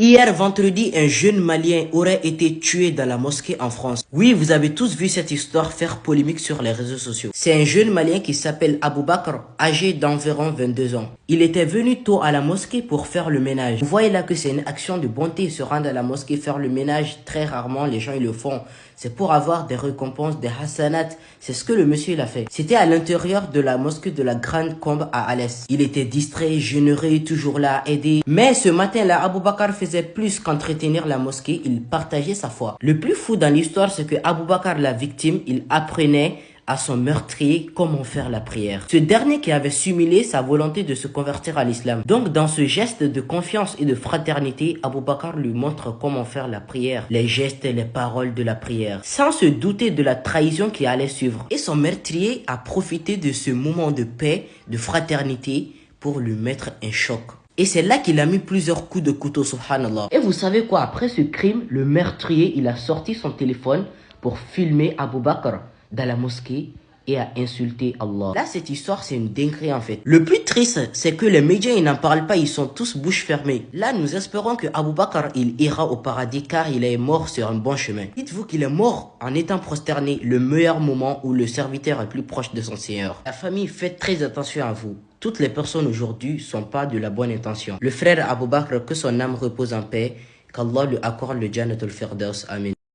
Hier vendredi, un jeune Malien aurait été tué dans la mosquée en France. Oui, vous avez tous vu cette histoire faire polémique sur les réseaux sociaux. C'est un jeune Malien qui s'appelle Abou Bakr, âgé d'environ 22 ans. Il était venu tôt à la mosquée pour faire le ménage. Vous voyez là que c'est une action de bonté, se rendre à la mosquée, faire le ménage. Très rarement, les gens ils le font. C'est pour avoir des récompenses, des hasanats. C'est ce que le monsieur il a fait. C'était à l'intérieur de la mosquée de la Grande Combe à Alès. Il était distrait, généreux, toujours là à aider. Mais ce matin-là, Abou Bakr faisait plus qu'entretenir la mosquée, il partageait sa foi. Le plus fou dans l'histoire, c'est que Abou Bakr, la victime, il apprenait à son meurtrier comment faire la prière. Ce dernier qui avait simulé sa volonté de se convertir à l'islam. Donc dans ce geste de confiance et de fraternité, Abou Bakr lui montre comment faire la prière, les gestes et les paroles de la prière, sans se douter de la trahison qui allait suivre. Et son meurtrier a profité de ce moment de paix, de fraternité, pour lui mettre un choc. Et c'est là qu'il a mis plusieurs coups de couteau, subhanallah. Et vous savez quoi, après ce crime, le meurtrier, il a sorti son téléphone pour filmer Abou Bakr dans la mosquée et a insulté Allah. Là, cette histoire, c'est une dinguerie en fait. Le plus triste, c'est que les médias, ils n'en parlent pas, ils sont tous bouche fermée. Là, nous espérons que Abou Bakr, il ira au paradis car il est mort sur un bon chemin. Dites-vous qu'il est mort en étant prosterné, le meilleur moment où le serviteur est plus proche de son Seigneur. La famille, faites très attention à vous. Toutes les personnes aujourd'hui sont pas de la bonne intention. Le frère Abou Bakr, que son âme repose en paix, qu'Allah lui accorde le Jannatul Firdaus. Amen.